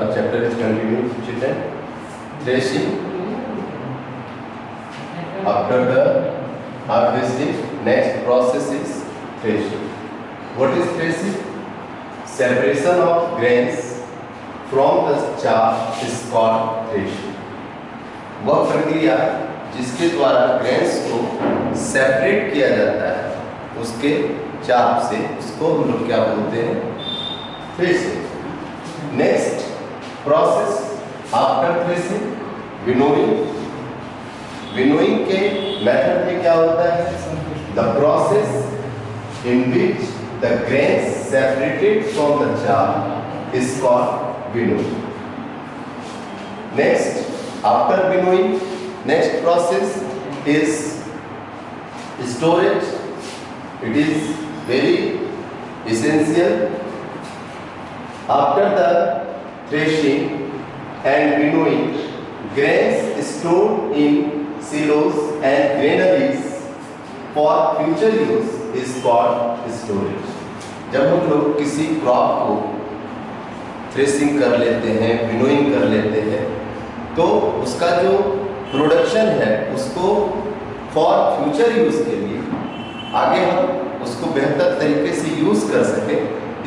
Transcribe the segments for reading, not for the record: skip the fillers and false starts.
our chapter is continuing, children. Threshing. After the harvesting, next process is threshing. What is threshing? Separation of grains from the chaff is called threshing. वह प्रक्रिया जिसके द्वारा grains को separate किया जाता है उसके चाप से, उसको हम लोग क्या बोलते हैं? Threshing. Next process after threshing, winnowing. Winnowing के मेथड में क्या होता है? The process in which the grains separated from the chaff is called winnowing. Next, after winnowing, next process is storage. It is very essential. After the threshing and winnowing, grains stored in silos and granaries for future use is called storage. जब हम लोग किसी crop को threshing कर लेते हैं, winnowing कर लेते हैं, तो उसका जो प्रोडक्शन है उसको फॉर फ्यूचर यूज के लिए, आगे हम उसको बेहतर तरीके से यूज कर सकें,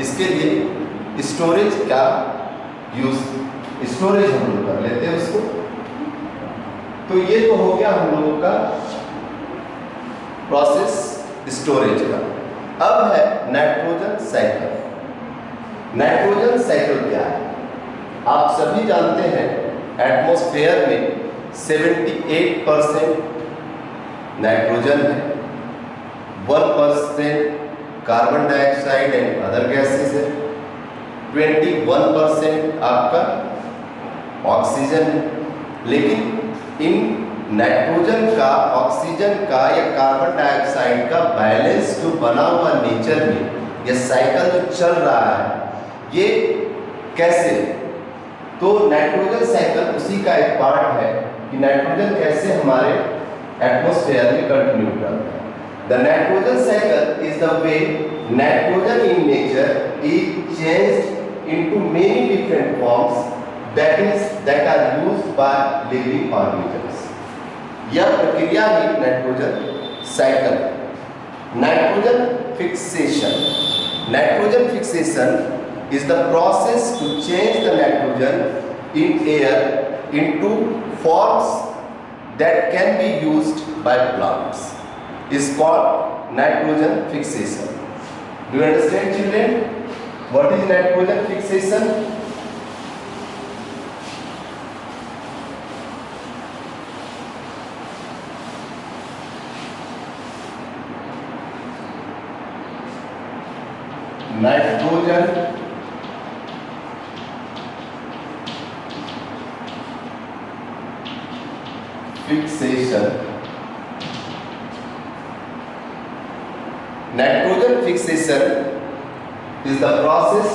इसके लिए स्टोरेज का यूज, स्टोरेज हम लोग कर लेते हैं उसको. तो ये तो हो गया हम लोगों का प्रोसेस स्टोरेज का. अब है नाइट्रोजन साइकिल. नाइट्रोजन साइकिल क्या है? आप सभी जानते हैं एटमॉस्फेयर में 78% नाइट्रोजन है, 1% carbon dioxide and other gases है, 21% आपका ऑक्सीजन है. लेकिन इन नाइट्रोजन का, ऑक्सीजन का या कार्बन डाइऑक्साइड का बैलेंस जो बना हुआ नेचर में, यह साइकिल जो चल रहा है, ये कैसे? तो नाइट्रोजन साइकिल उसी का एक पार्ट है कि नाइट्रोजन कैसे हमारे एटमॉस्फेयर में कंटिन्यू करता है. The nitrogen cycle is the way nitrogen in nature is changed into many different forms that are used by living organisms. यह प्रक्रिया ही nitrogen cycle. Nitrogen fixation. Nitrogen fixation is the process to change the nitrogen in air into forms that can be used by plants is called nitrogen fixation. Do you understand, children? What is nitrogen fixation? Nitrogen fixation. Nitrogen fixation is the process.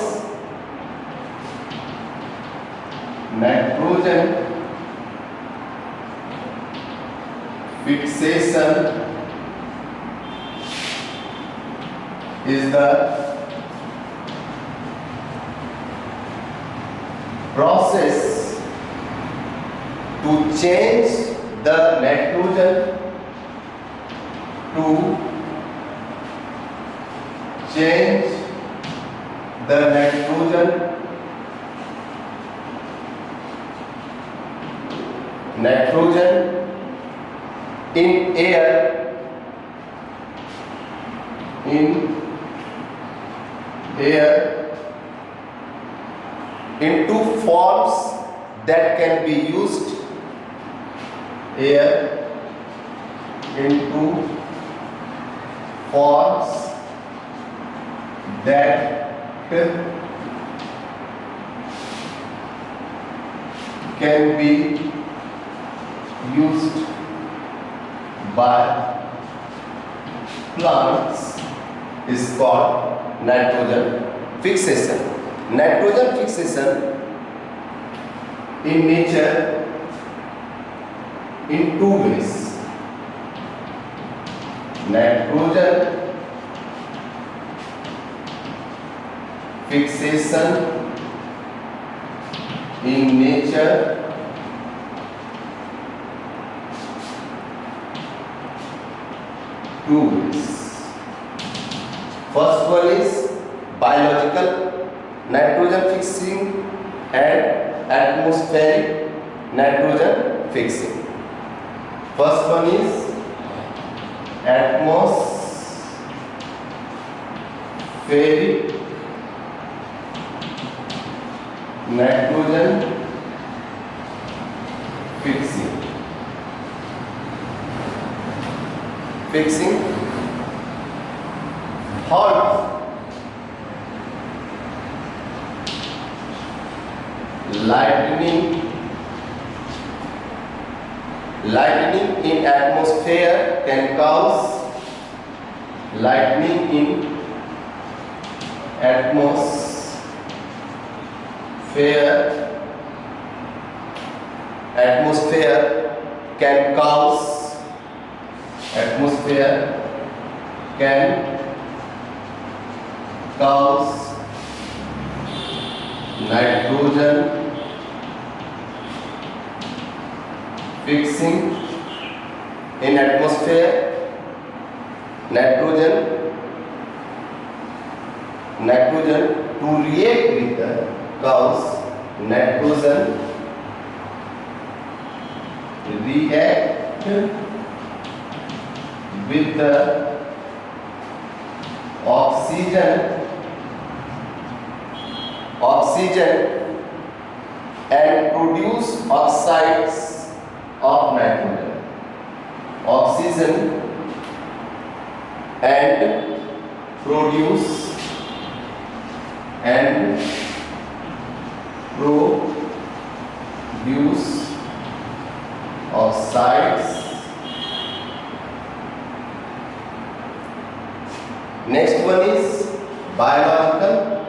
Nitrogen fixation is the process to change the nitrogen to change the nitrogen in air into forms that can be used into forms that can be used by plants is called nitrogen fixation. Nitrogen fixation in nature in two ways. Nitrogen fixation in nature two ways. First one is biological nitrogen fixing and atmospheric nitrogen fixing. First one is atmospheric nitrogen fixing. How? Lightning in atmosphere can cause lightning in atmosphere can cause nitrogen fixing in atmosphere. Nitrogen to react with the cause nitrogen react with the oxygen and produce oxides of nitrogen. Oxygen and produce oxides. Next one is biological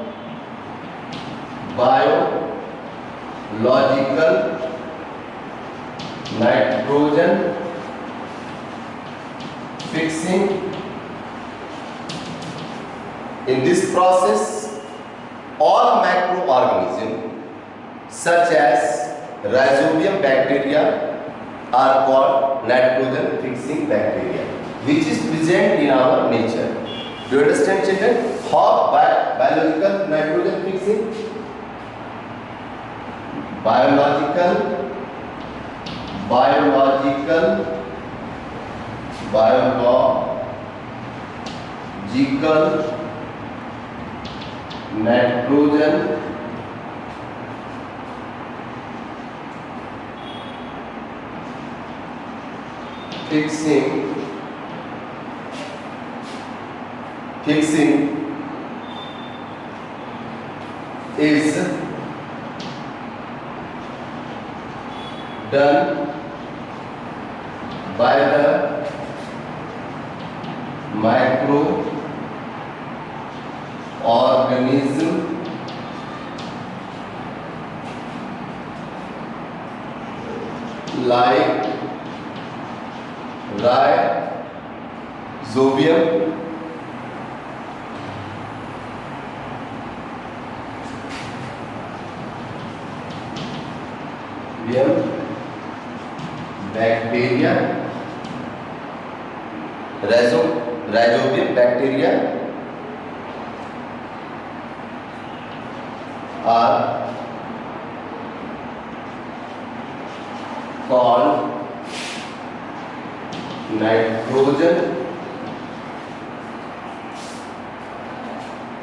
nitrogen fixing. In this process, all macroorganisms such as rhizobium bacteria are called nitrogen fixing bacteria, which is present in our nature. Do you understand, children? How biological nitrogen fixing? Biological nitrogen fixing is done by the microorganism like rhizobium bacteria. Rhizobium bacteria are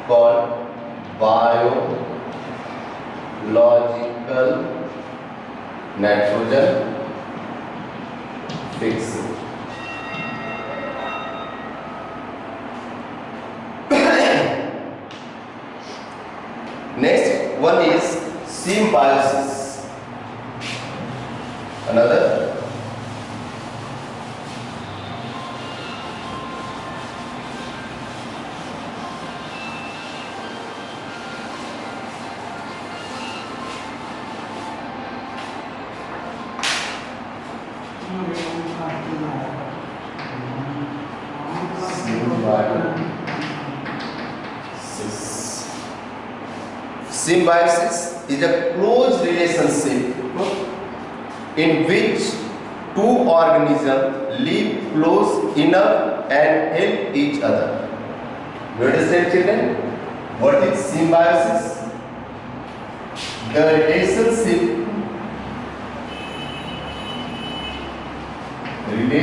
called biological nitrogen fixing. Next one is symbiosis. Another symbiosis. Symbiosis is a close relationship in which two organisms live close enough and help each other. You understand, children? What is symbiosis? The relationship in which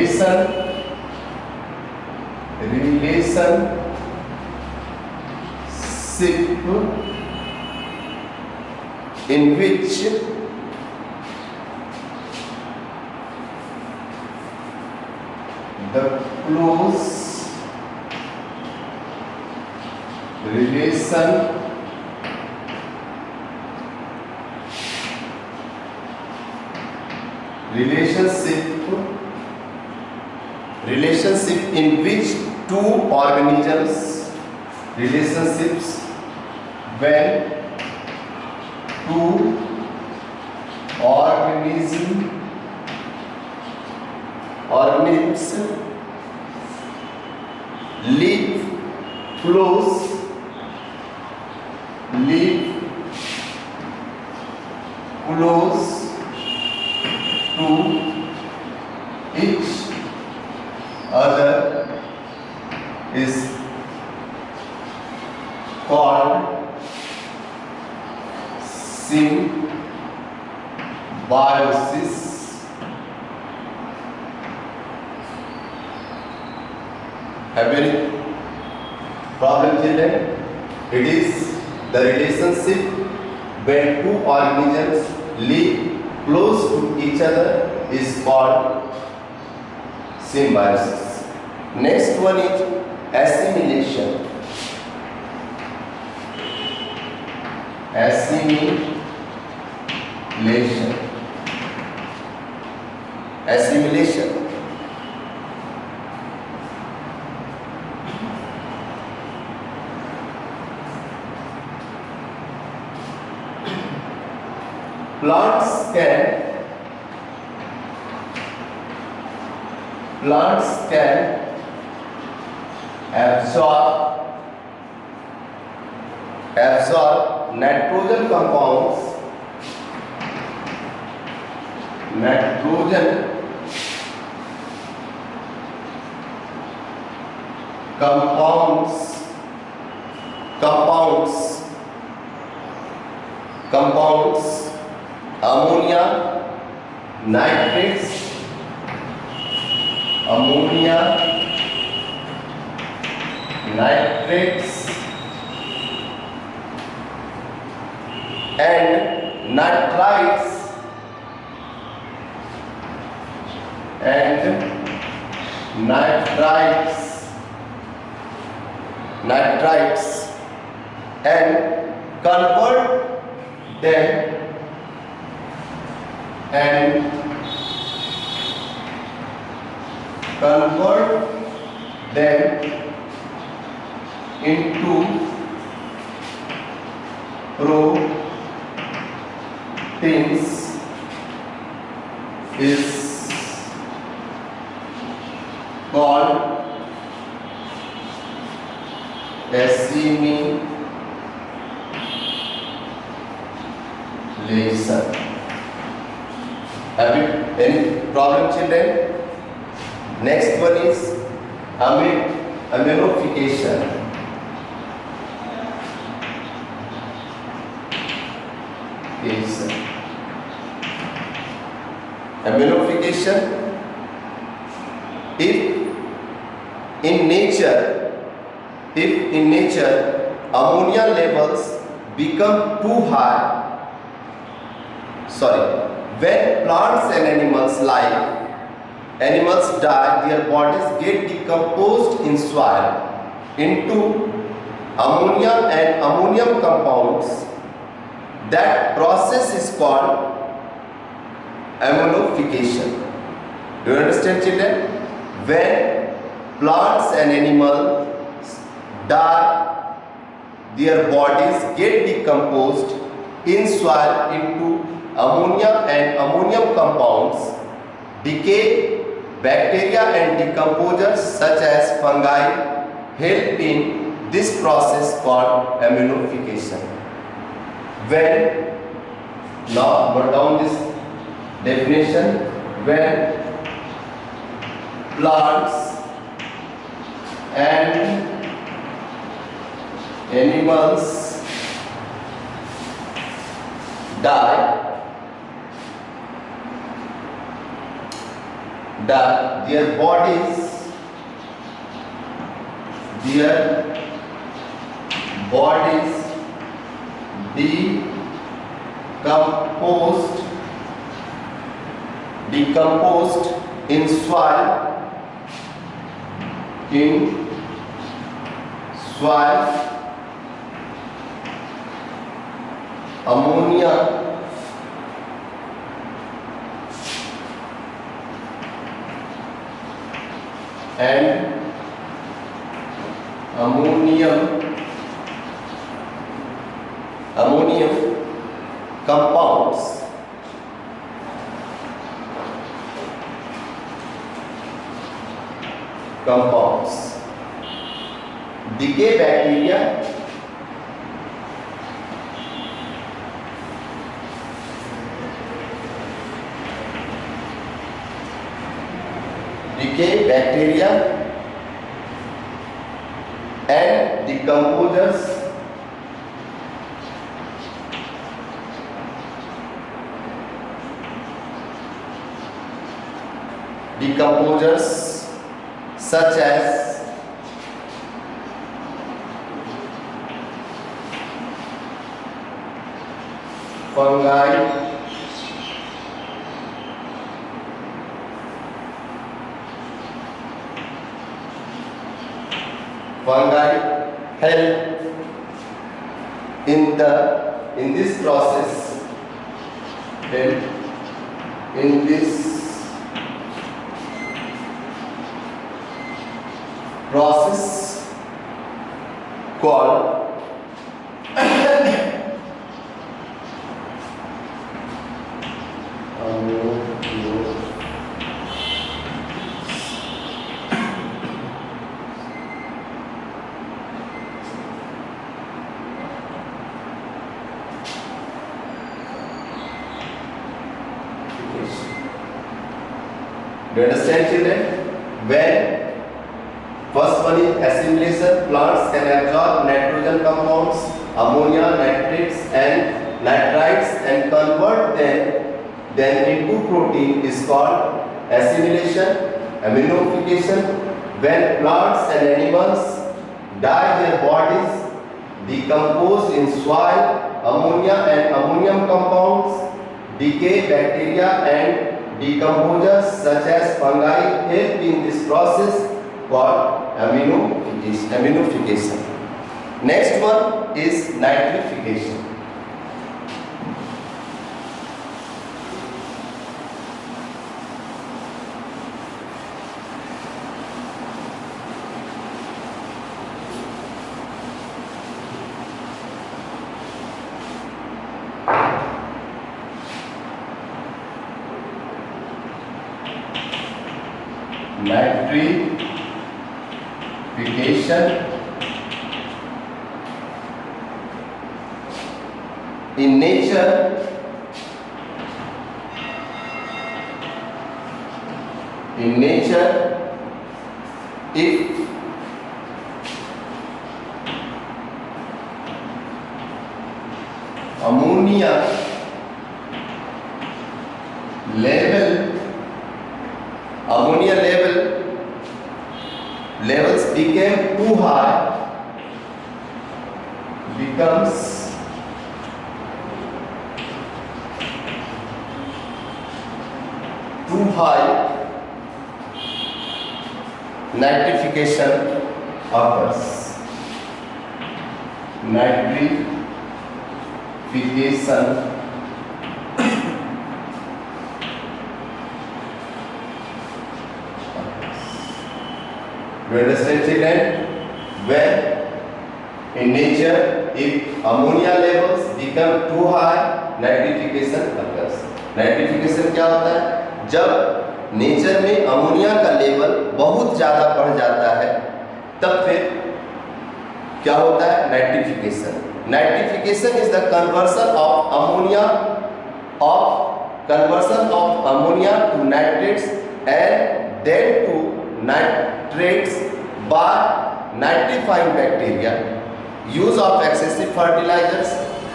the close relationship in which two organisms when two organisms live close to each other is called symbiosis. Have any problem, children? It is the relationship when two organisms live close to each other is called symbiosis. Next one is assimilation. Assimilation. Plants can absorb nitrogen compounds ammonia nitrates and nitrites and convert them into proteins is called assimilation. Have you any problem, children? Next one is amplification. Amplification. If in nature ammonia levels become too high, when plants and animals die, their bodies get decomposed in soil into ammonia and ammonium compounds. That process is called amplification. Do you understand, children? When plants and animals die, their bodies get decomposed in soil into ammonia and ammonium compounds. Decay, bacteria and decomposers such as fungi help in this process called amplification. when, now note down this definition, when plants and animals die, their bodies decomposed in soil, ammonia and ammonium compounds. Decay bacteria and decomposers such as fungi, help in this process, called do you understand, children? When first one is assimilation, plants can absorb nitrogen compounds, ammonia, nitrates and nitrites and convert them into protein is called assimilation. Aminification, when plants and animals die, their bodies decompose in soil, ammonia and ammonium compounds, decay bacteria and decomposers such as fungi help in this process called aminification. Next one is nitrification. Nitrification in nature if ammonia levels became too high, becomes too high, nitrification occurs. Nitrification. You understand, children? When in nature, if ammonia levels become too high, nitrification occurs. Nitrification क्या होता है? जब nature में ammonia का level बहुत ज़्यादा बढ़ जाता है, तब फिर क्या होता है? Nitrification. Nitrification is the conversion of ammonia to nitrates and then to nitrates by nitrifying bacteria. Use of excessive fertilizers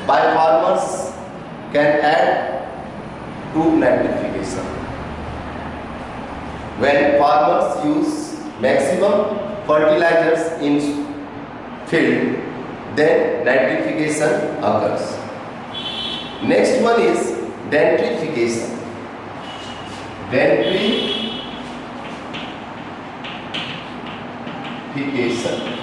by farmers can add to nitrification. When farmers use maximum fertilizers in field, then nitrification occurs. Next one is denitrification. Denitrification.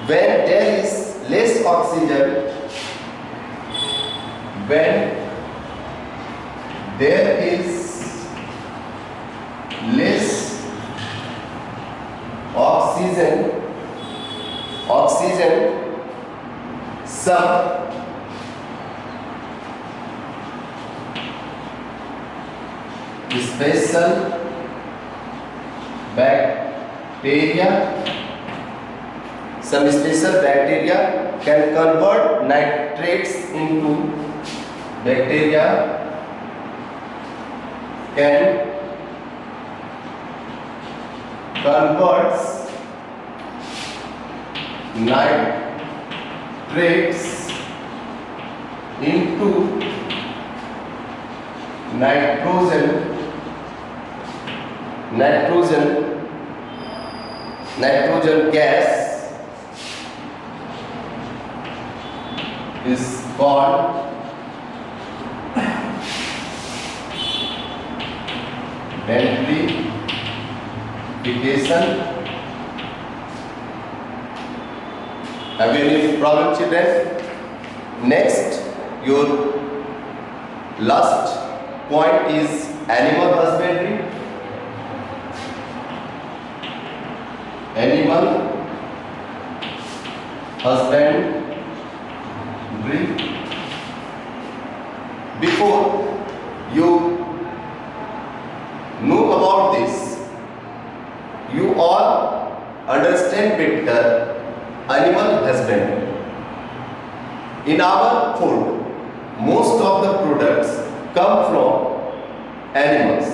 When there is less oxygen, when there is less oxygen, some special bacteria can convert nitrates into nitrogen gas is called denitrification. Have you any problem, children? Next, your last point is animal husbandry. Before you know about this, you all understand better animal husbandry. In our food, most of the products come from animals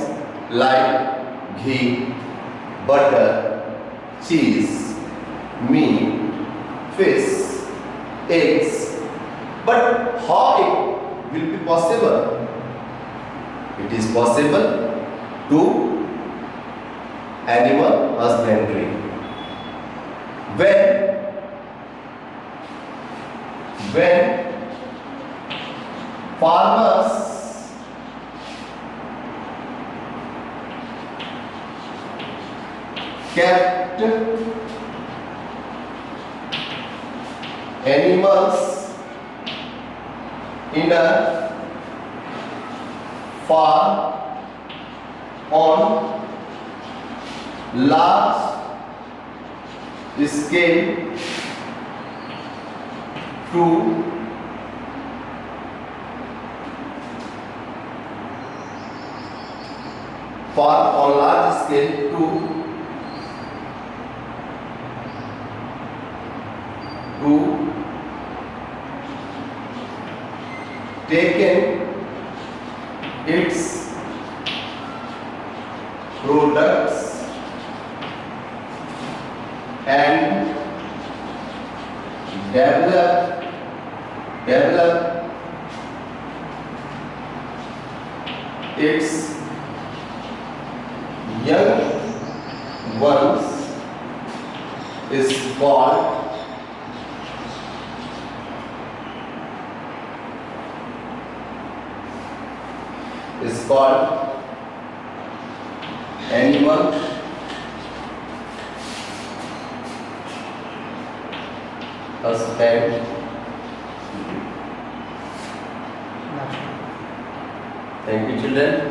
like ghee, butter, cheese, meat, fish, eggs. But how it will be possible? It is possible to animal husbandry. When farmers kept animals in a farm on large scale to taken its products and develop its young ones is called animal husbandry. Thank you, children.